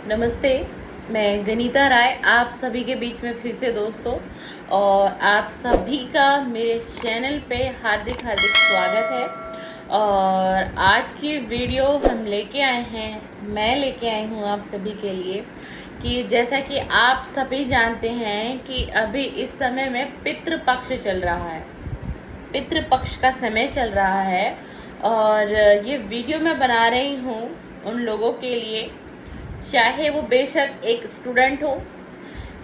नमस्ते। मैं गनीता राय आप सभी के बीच में फिर से दोस्तों, और आप सभी का मेरे चैनल पे हार्दिक हार्दिक स्वागत है। और आज की वीडियो हम लेके आए हैं, मैं लेके आई हूँ आप सभी के लिए कि जैसा कि आप सभी जानते हैं कि अभी इस समय में पितृपक्ष चल रहा है, पितृपक्ष का समय चल रहा है। और ये वीडियो मैं बना रही हूँ उन लोगों के लिए, चाहे वो बेशक एक स्टूडेंट हो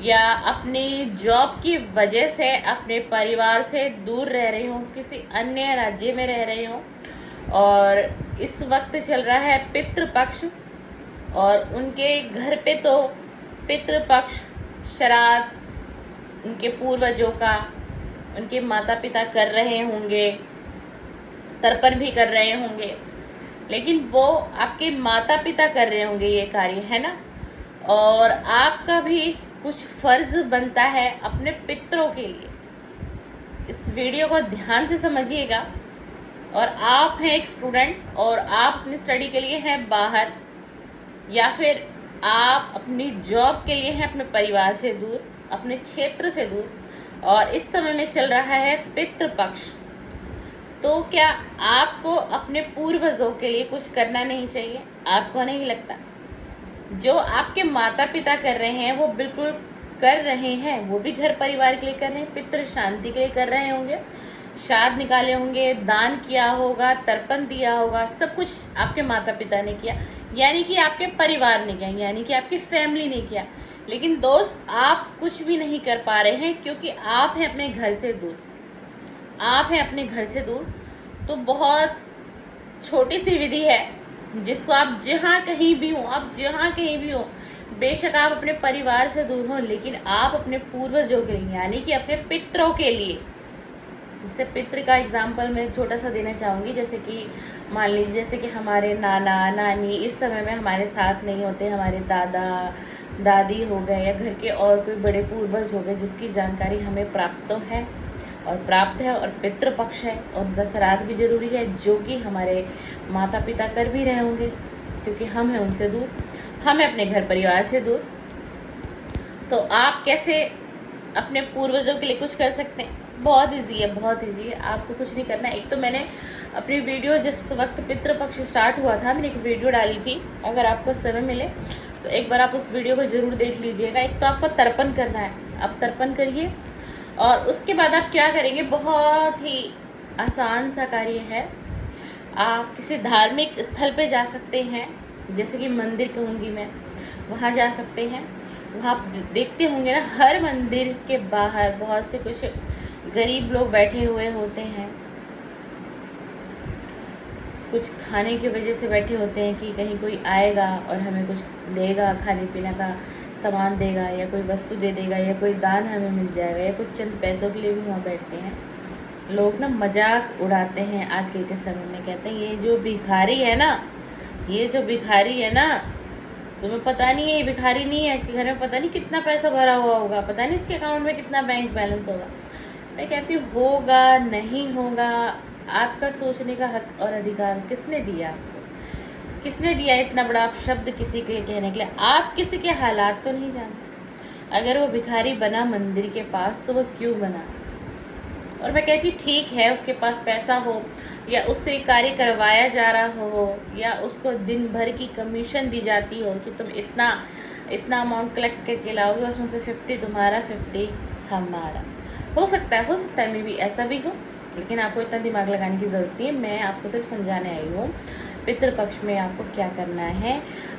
या अपनी जॉब की वजह से अपने परिवार से दूर रह रहे हो, किसी अन्य राज्य में रह रहे हो, और इस वक्त चल रहा है पितृपक्ष। और उनके घर पे तो पितृपक्ष श्राद्ध उनके पूर्वजों का, उनके माता पिता कर रहे होंगे, तर्पण भी कर रहे होंगे, लेकिन वो आपके माता पिता कर रहे होंगे ये कार्य, है ना। और आपका भी कुछ फर्ज बनता है अपने पितरों के लिए। इस वीडियो को ध्यान से समझिएगा। और आप हैं एक स्टूडेंट और आप अपनी स्टडी के लिए हैं बाहर, या फिर आप अपनी जॉब के लिए हैं अपने परिवार से दूर, अपने क्षेत्र से दूर, और इस समय में चल रहा है पितृपक्ष। तो क्या आपको अपने पूर्वजों के लिए कुछ करना नहीं चाहिए? आपको नहीं लगता? जो आपके माता पिता कर रहे हैं वो बिल्कुल कर रहे हैं, वो भी घर परिवार के लिए कर रहे हैं, पितृ शांति के लिए कर रहे होंगे, श्राद्ध निकाले होंगे, दान किया होगा, तर्पण दिया होगा, सब कुछ आपके माता पिता ने किया, यानी कि आपके परिवार ने किया, यानी कि आपकी फैमिली ने किया। लेकिन दोस्त, आप कुछ भी नहीं कर पा रहे हैं क्योंकि आप हैं अपने घर से दूर, आप हैं अपने घर से दूर। तो बहुत छोटी सी विधि है जिसको आप जहाँ कहीं भी हो, आप जहाँ कहीं भी हो, बेशक आप अपने परिवार से दूर हो, लेकिन आप अपने पूर्वजों के लिए, यानी कि अपने पितरों के लिए, जैसे पितृ का एग्जाम्पल मैं छोटा सा देना चाहूँगी। जैसे कि मान लीजिए, जैसे कि हमारे नाना नानी इस समय में हमारे साथ नहीं होते, हमारे दादा दादी हो गए, या घर के और कोई बड़े पूर्वज हो गए जिसकी जानकारी हमें प्राप्त तो है और पितृपक्ष है, और उनका श्राद्ध भी जरूरी है, जो कि हमारे माता पिता कर भी रहे होंगे क्योंकि हम हैं उनसे दूर, हम हैं अपने घर परिवार से दूर। तो आप कैसे अपने पूर्वजों के लिए कुछ कर सकते हैं? बहुत इजी है, बहुत इजी है। आपको कुछ नहीं करना है। एक तो मैंने अपनी वीडियो, जिस वक्त पितृपक्ष स्टार्ट हुआ था, मैंने एक वीडियो डाली थी, अगर आपको समय मिले तो एक बार आप उस वीडियो को ज़रूर देख लीजिएगा। एक तो आपको तर्पण करना है, आप तर्पण करिए, और उसके बाद आप क्या करेंगे, बहुत ही आसान सा कार्य है। आप किसी धार्मिक स्थल पे जा सकते हैं, जैसे कि मंदिर कहूँगी मैं, वहाँ जा सकते हैं। वहाँ देखते होंगे ना, हर मंदिर के बाहर बहुत से कुछ गरीब लोग बैठे हुए होते हैं, कुछ खाने की वजह से बैठे होते हैं कि कहीं कोई आएगा और हमें कुछ देगा, खाने पीने का सामान देगा, या कोई वस्तु दे देगा, या कोई दान हमें मिल जाएगा, या कुछ चंद पैसों के लिए भी वहाँ बैठते हैं। लोग ना मजाक उड़ाते हैं आजकल के समय में, कहते हैं ये जो भिखारी है ना, ये जो भिखारी है ना, तुम्हें पता नहीं है ये भिखारी नहीं है, इसके घर में पता नहीं कितना पैसा भरा हुआ होगा, पता नहीं इसके अकाउंट में कितना बैंक बैलेंस होगा। मैं कहती हूँ, होगा नहीं होगा, आपका सोचने का हक और अधिकार किसने दिया आपको? किसने दिया इतना बड़ा आप शब्द किसी के लिए कहने के लिए? आप किसी के हालात को नहीं जानते। अगर वो भिखारी बना मंदिर के पास तो वो क्यों बना? और मैं कहती ठीक है, उसके पास पैसा हो, या उससे कार्य करवाया जा रहा हो, या उसको दिन भर की कमीशन दी जाती हो कि तुम इतना इतना अमाउंट कलेक्ट करके लाओगे, उसमें से 50 तुम्हारा 50 हमारा। हो सकता है मे बी ऐसा भी हो, लेकिन आपको इतना दिमाग लगाने की ज़रूरत नहीं है। मैं आपको सिर्फ समझाने आई हूँ पितृपक्ष में आपको क्या करना है।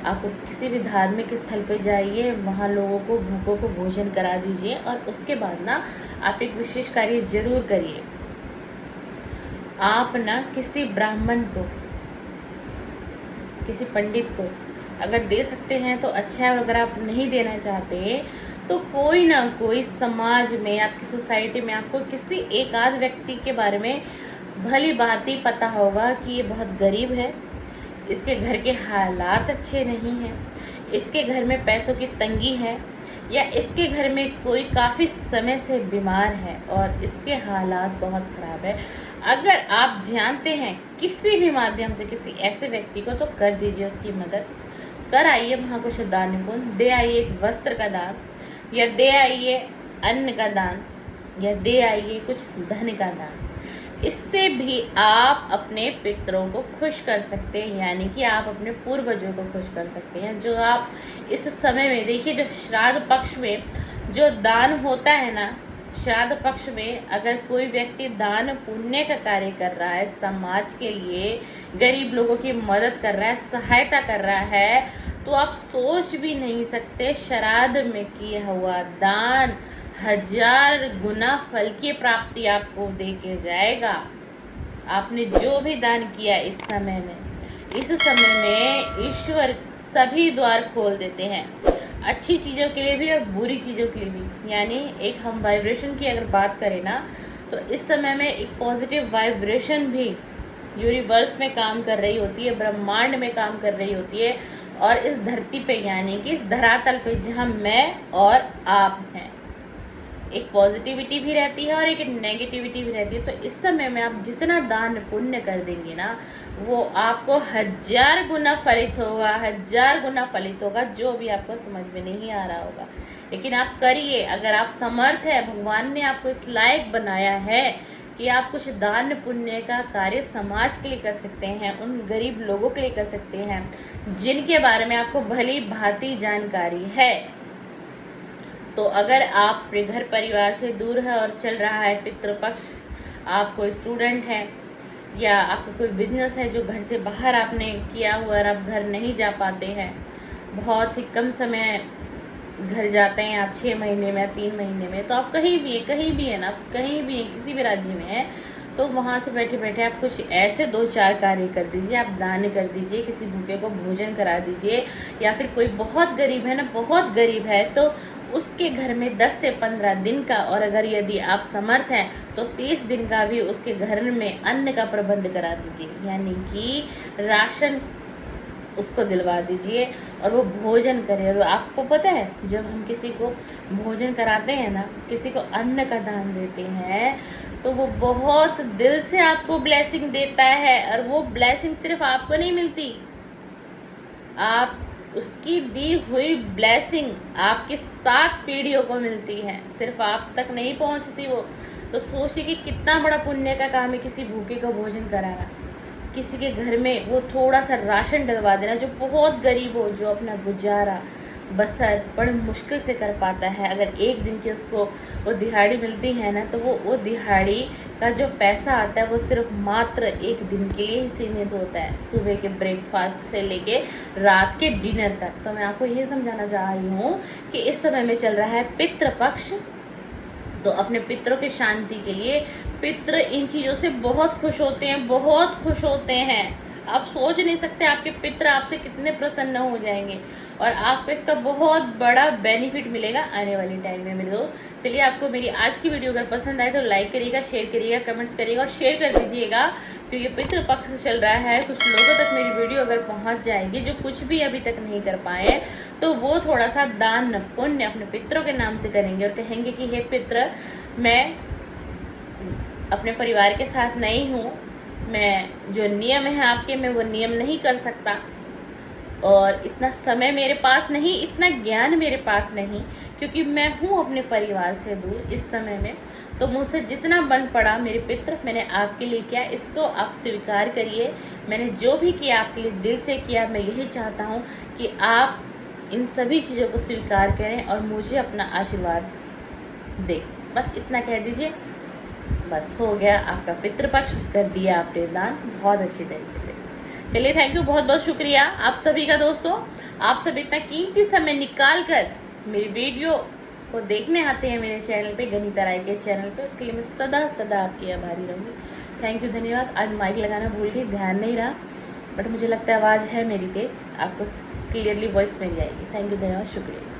आपको किसी भी धार्मिक स्थल पे जाइए, वहाँ लोगों को, भूखों को भोजन करा दीजिए, और उसके बाद ना आप एक विशेष कार्य जरूर करिए। आप ना किसी ब्राह्मण को, किसी पंडित को अगर दे सकते हैं तो अच्छा है, और अगर आप नहीं देना चाहते तो कोई ना कोई समाज में, आपकी सोसाइटी में आपको किसी एक आध व्यक्ति के बारे में भली भांति पता होगा कि ये बहुत गरीब है, इसके घर के हालात अच्छे नहीं हैं, इसके घर में पैसों की तंगी है, या इसके घर में कोई काफ़ी समय से बीमार है और इसके हालात बहुत ख़राब है। अगर आप जानते हैं किसी भी माध्यम से किसी ऐसे व्यक्ति को, तो कर दीजिए उसकी मदद, कर आइए वहाँ कुछ दान पुण्य, दे आइए एक वस्त्र का दान, या दे आइए अन्न का दान, या दे आइए कुछ धन का दान। इससे भी आप अपने पितरों को खुश कर सकते हैं, यानी कि आप अपने पूर्वजों को खुश कर सकते हैं। जो आप इस समय में देखिए, जो श्राद्ध पक्ष में जो दान होता है ना, श्राद्ध पक्ष में अगर कोई व्यक्ति दान पुण्य का कार्य कर रहा है, समाज के लिए गरीब लोगों की मदद कर रहा है, सहायता कर रहा है, तो आप सोच भी नहीं सकते श्राद्ध में किया हुआ दान 1000 गुना फल की प्राप्ति आपको दे के जाएगा। आपने जो भी दान किया इस समय में ईश्वर सभी द्वार खोल देते हैं, अच्छी चीज़ों के लिए भी और बुरी चीज़ों के लिए भी। यानी एक हम वाइब्रेशन की अगर बात करें ना, तो इस समय में एक पॉजिटिव वाइब्रेशन भी यूनिवर्स में काम कर रही होती है, ब्रह्मांड में काम कर रही होती है, और इस धरती पे यानी कि इस धरातल पे जहाँ मैं और आप हैं, एक पॉजिटिविटी भी रहती है और एक नेगेटिविटी भी रहती है। तो इस समय में आप जितना दान पुण्य कर देंगे ना, वो आपको 1000 गुना फलित होगा, 1000 गुना फलित होगा, जो भी आपको समझ में नहीं आ रहा होगा। लेकिन आप करिए, अगर आप समर्थ है, भगवान ने आपको इस लायक बनाया है कि आप कुछ दान पुण्य का कार्य समाज के लिए कर सकते हैं, उन गरीब लोगों के लिए कर सकते हैं जिनके बारे में आपको भली भांति जानकारी है। तो अगर आप घर परिवार से दूर है और चल रहा है पितृपक्ष, आप कोई स्टूडेंट है या आपको कोई बिजनेस है जो घर से बाहर आपने किया हुआ और आप घर नहीं जा पाते हैं, बहुत ही कम समय घर जाते हैं आप, 6 महीने में या 3 महीने में, तो आप कहीं भी है ना, कहीं भी है, किसी भी राज्य में है, तो वहाँ से बैठे बैठे आप कुछ ऐसे 2-4 कार्य कर दीजिए। आप दान कर दीजिए, किसी भूखे को भोजन करा दीजिए, या फिर कोई बहुत गरीब है ना, बहुत गरीब है, तो उसके घर में 10 से 15 दिन का, और अगर यदि आप समर्थ हैं तो 30 दिन का भी उसके घर में अन्न का प्रबंध करा दीजिए, यानी कि राशन उसको दिलवा दीजिए और वो भोजन करे। और आपको पता है, जब हम किसी को भोजन कराते हैं ना, किसी को अन्न का दान देते हैं, तो वो बहुत दिल से आपको ब्लेसिंग देता है, और वो ब्लेसिंग सिर्फ आपको नहीं मिलती, आप उसकी दी हुई ब्लेसिंग आपके 7 पीढ़ियों को मिलती है, सिर्फ आप तक नहीं पहुंचती वो। तो सोचिए कि कितना बड़ा पुण्य का काम है किसी भूखे को भोजन कराना, किसी के घर में वो थोड़ा सा राशन डलवा देना, जो बहुत गरीब हो, जो अपना गुजारा बसर बड़े मुश्किल से कर पाता है। अगर एक दिन की उसको वो दिहाड़ी मिलती है ना, तो वो दिहाड़ी का जो पैसा आता है वो सिर्फ मात्र एक दिन के लिए ही सीमित होता है, सुबह के ब्रेकफास्ट से लेके रात के डिनर तक। तो मैं आपको ये समझाना चाह रही हूँ कि इस समय में चल रहा है पितृपक्ष, तो अपने पितरों की शांति के लिए पितृ इन चीज़ों से बहुत खुश होते हैं, बहुत खुश होते हैं। आप सोच नहीं सकते आपके पितृ आपसे कितने प्रसन्न हो जाएंगे, और आपको इसका बहुत बड़ा बेनिफिट मिलेगा आने वाले टाइम में मेरे दोस्त। चलिए, आपको मेरी आज की वीडियो अगर पसंद आए तो लाइक करिएगा, शेयर करिएगा, कमेंट्स करिएगा और शेयर कर दीजिएगा, क्योंकि पितृपक्ष चल रहा है। कुछ लोगों तक मेरी वीडियो अगर पहुंच जाएगी जो कुछ भी अभी तक नहीं कर पाए, तो वो थोड़ा सा दान पुण्य अपने पितरों के नाम से करेंगे और कहेंगे कि हे पितृ, मैं अपने परिवार के साथ नहीं हूँ, मैं जो नियम है आपके, मैं वो नियम नहीं कर सकता, और इतना समय मेरे पास नहीं, इतना ज्ञान मेरे पास नहीं, क्योंकि मैं हूँ अपने परिवार से दूर इस समय में। तो मुझसे जितना बन पड़ा मेरे पितृ, मैंने आपके लिए किया, इसको आप स्वीकार करिए। मैंने जो भी किया आपके लिए दिल से किया। मैं यही चाहता हूँ कि आप इन सभी चीज़ों को स्वीकार करें और मुझे अपना आशीर्वाद दें। बस इतना कह दीजिए, बस हो गया आपका पितृपक्ष, कर दिया आपने दान बहुत अच्छी तरीके से। चलिए, थैंक यू, बहुत बहुत शुक्रिया आप सभी का दोस्तों। आप सब इतना कीमती समय निकाल कर मेरी वीडियो को देखने आते हैं मेरे चैनल पे, गनीता राय के चैनल पे, उसके लिए मैं सदा सदा आपकी आभारी रहूँगी। थैंक यू, धन्यवाद। आज माइक लगाना भूल गई, ध्यान नहीं रहा, बट मुझे लगता है आवाज़ है मेरी तेज, आपको क्लियरली वॉइस मेरी आएगी। थैंक यू, धन्यवाद, शुक्रिया।